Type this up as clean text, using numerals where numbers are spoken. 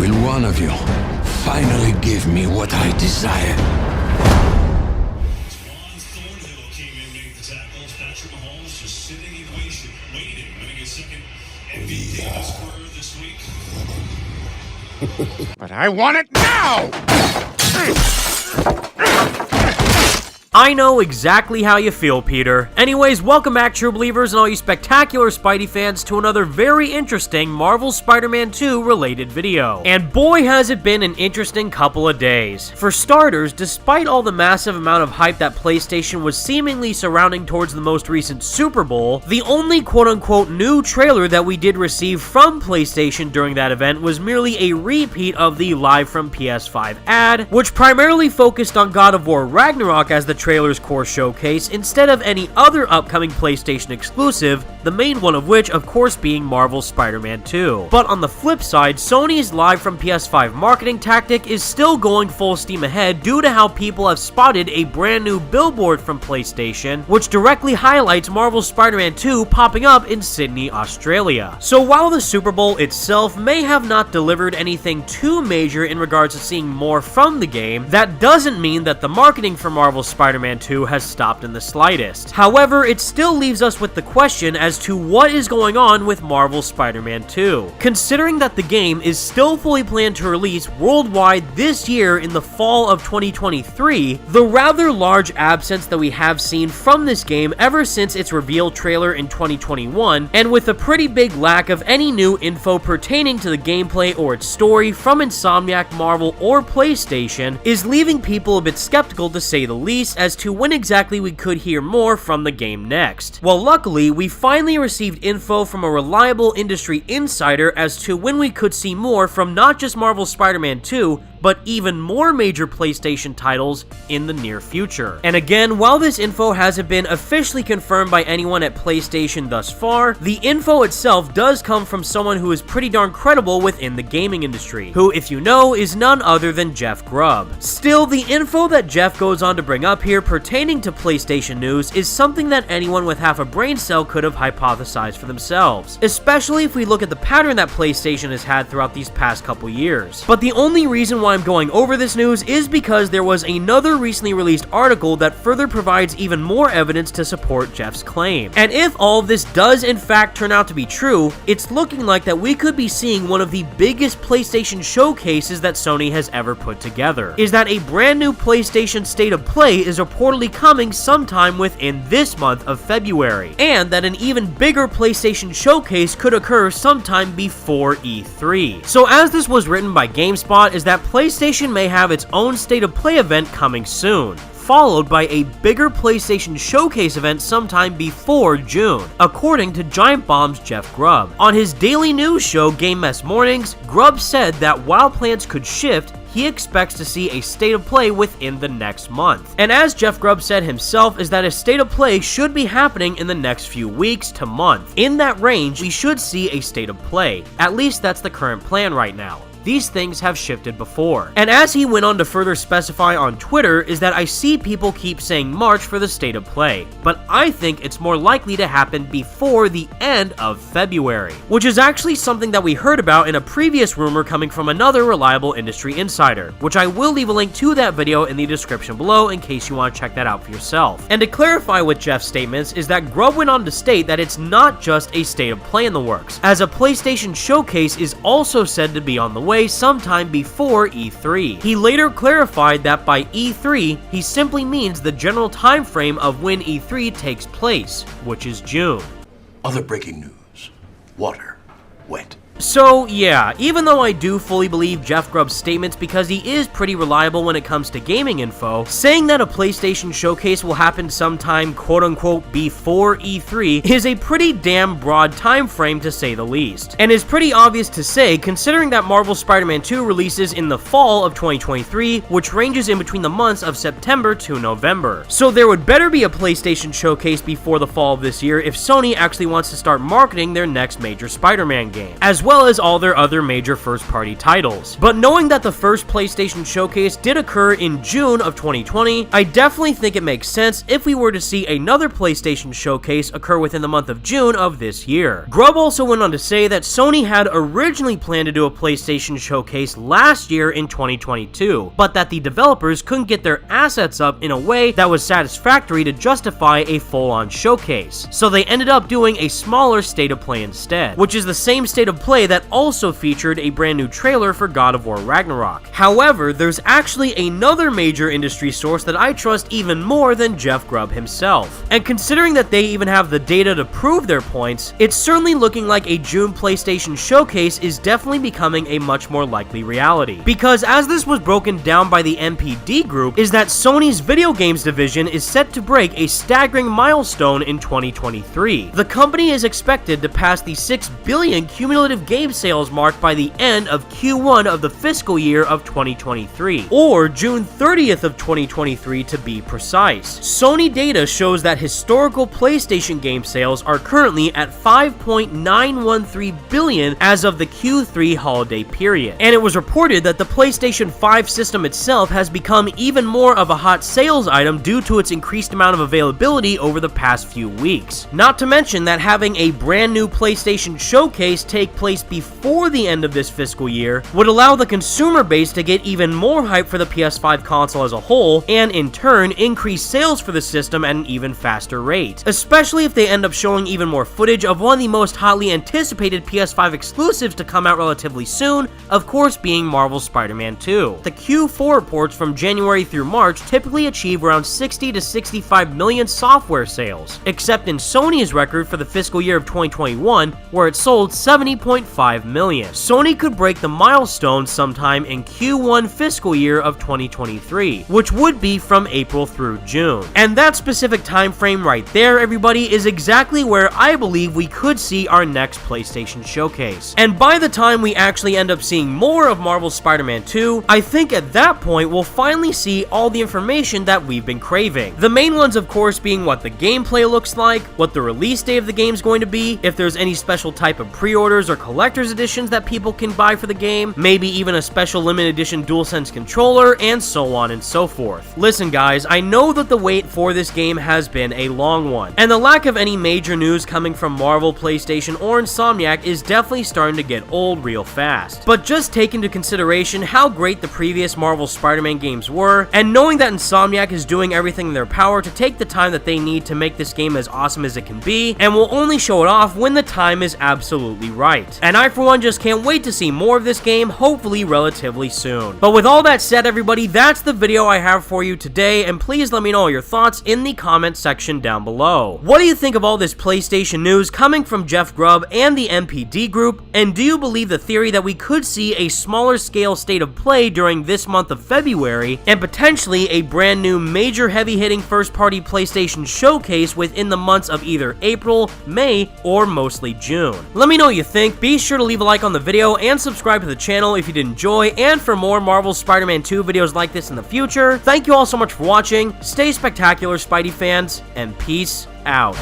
Will one of you finally give me what I desire? But I want it now! I know exactly how you feel, Peter. Anyways, welcome back, true believers and all you spectacular Spidey fans, to another very interesting Marvel Spider-Man 2 related video. And boy has it been an interesting couple of days. For starters, despite all the massive amount of hype that PlayStation was seemingly surrounding towards the most recent Super Bowl, the only quote-unquote new trailer that we did receive from PlayStation during that event was merely a repeat of the Live from PS5 ad, which primarily focused on God of War Ragnarok as the trailer's core showcase instead of any other upcoming PlayStation exclusive, the main one of which of course being Marvel's Spider-Man 2. But on the flip side, Sony's Live from PS5 marketing tactic is still going full steam ahead due to how people have spotted a brand new billboard from PlayStation, which directly highlights Marvel's Spider-Man 2 popping up in Sydney, Australia. So while the Super Bowl itself may have not delivered anything too major in regards to seeing more from the game, that doesn't mean that the marketing for Marvel's Spider-Man 2 has stopped in the slightest. However, it still leaves us with the question as to what is going on with Marvel's Spider-Man 2. Considering that the game is still fully planned to release worldwide this year in the fall of 2023, the rather large absence that we have seen from this game ever since its reveal trailer in 2021, and with a pretty big lack of any new info pertaining to the gameplay or its story from Insomniac, Marvel, or PlayStation, is leaving people a bit skeptical to say the least as to when exactly we could hear more from the game next. Well, luckily, we finally received info from a reliable industry insider as to when we could see more from not just Marvel's Spider-Man 2, but even more major PlayStation titles in the near future. And again, while this info hasn't been officially confirmed by anyone at PlayStation thus far, the info itself does come from someone who is pretty darn credible within the gaming industry, who, if you know, is none other than Jeff Grubb. Still, the info that Jeff goes on to bring up here pertaining to PlayStation news is something that anyone with half a brain cell could have hypothesized for themselves, especially if we look at the pattern that PlayStation has had throughout these past couple years. But the only reason why I'm going over this news is because there was another recently released article that further provides even more evidence to support Jeff's claim. And if all of this does in fact turn out to be true, it's looking like that we could be seeing one of the biggest PlayStation showcases that Sony has ever put together. Is that a brand new PlayStation State of Play is reportedly coming sometime within this month of February, and that an even bigger PlayStation showcase could occur sometime before E3. So as this was written by GameSpot, is that PlayStation may have its own State of Play event coming soon, followed by a bigger PlayStation Showcase event sometime before June, according to Giant Bomb's Jeff Grubb. On his daily news show Game Mess Mornings, Grubb said that while plans could shift, he expects to see a State of Play within the next month. And as Jeff Grubb said himself, is that a State of Play should be happening in the next few weeks to month. In that range, we should see a State of Play. At least that's the current plan right now. These things have shifted before. And as he went on to further specify on Twitter, is that I see people keep saying March for the State of Play, but I think it's more likely to happen before the end of February, which is actually something that we heard about in a previous rumor coming from another reliable industry insider, which I will leave a link to that video in the description below in case you want to check that out for yourself. And to clarify with Jeff's statements, is that Grubb went on to state that it's not just a State of Play in the works, as a PlayStation Showcase is also said to be on the way sometime before E3. He later clarified that by E3, he simply means the general time frame of when E3 takes place, which is June. Other breaking news. Water. Wet. So yeah, even though I do fully believe Jeff Grubb's statements because he is pretty reliable when it comes to gaming info, saying that a PlayStation Showcase will happen sometime quote-unquote before E3 is a pretty damn broad time frame to say the least, and is pretty obvious to say considering that Marvel's Spider-Man 2 releases in the fall of 2023, which ranges in between the months of September to November. So there would better be a PlayStation Showcase before the fall of this year if Sony actually wants to start marketing their next major Spider-Man game. As well as all their other major first-party titles. But knowing that the first PlayStation Showcase did occur in June of 2020, I definitely think it makes sense if we were to see another PlayStation Showcase occur within the month of June of this year. Grubb also went on to say that Sony had originally planned to do a PlayStation Showcase last year in 2022, but that the developers couldn't get their assets up in a way that was satisfactory to justify a full-on showcase, so they ended up doing a smaller State of Play instead, which is the same State of Play that also featured a brand new trailer for God of War Ragnarok. However, there's actually another major industry source that I trust even more than Jeff Grubb himself, and considering that they even have the data to prove their points, it's certainly looking like a June PlayStation Showcase is definitely becoming a much more likely reality. Because as this was broken down by the NPD group, is that Sony's video games division is set to break a staggering milestone in 2023. The company is expected to pass the 6 billion cumulative game sales mark by the end of Q1 of the fiscal year of 2023, or June 30th of 2023 to be precise. Sony data shows that historical PlayStation game sales are currently at 5.913 billion as of the Q3 holiday period, and it was reported that the PlayStation 5 system itself has become even more of a hot sales item due to its increased amount of availability over the past few weeks. Not to mention that having a brand new PlayStation Showcase take place before the end of this fiscal year would allow the consumer base to get even more hype for the PS5 console as a whole, and in turn increase sales for the system at an even faster rate, especially if they end up showing even more footage of one of the most hotly anticipated PS5 exclusives to come out relatively soon, of course being Marvel's Spider-Man 2. The Q4 reports from January through March typically achieve around 60 to 65 million software sales, except in Sony's record for the fiscal year of 2021, where it sold 70.5 million. Sony could break the milestone sometime in Q1 fiscal year of 2023, which would be from April through June. And that specific time frame right there, everybody, is exactly where I believe we could see our next PlayStation Showcase. And by the time we actually end up seeing more of Marvel's Spider-Man 2, I think at that point we'll finally see all the information that we've been craving. The main ones, of course, being what the gameplay looks like, what the release date of the game's going to be, if there's any special type of pre-orders or collector's editions that people can buy for the game, maybe even a special limited edition DualSense controller, and so on and so forth. Listen guys, I know that the wait for this game has been a long one, and the lack of any major news coming from Marvel, PlayStation, or Insomniac is definitely starting to get old real fast. But just take into consideration how great the previous Marvel Spider-Man games were, and knowing that Insomniac is doing everything in their power to take the time that they need to make this game as awesome as it can be, and will only show it off when the time is absolutely right. And I for one just can't wait to see more of this game, hopefully relatively soon. But with all that said, everybody, that's the video I have for you today, and please let me know your thoughts in the comment section down below. What do you think of all this PlayStation news coming from Jeff Grubb and the NPD group, and do you believe the theory that we could see a smaller scale State of Play during this month of February, and potentially a brand new major heavy-hitting first-party PlayStation Showcase within the months of either April, May, or mostly June? Let me know what you think. Be sure to leave a like on the video and subscribe to the channel if you did enjoy, and for more Marvel Spider-Man 2 videos like this in the future. Thank you all so much for watching, stay spectacular Spidey fans, and peace out.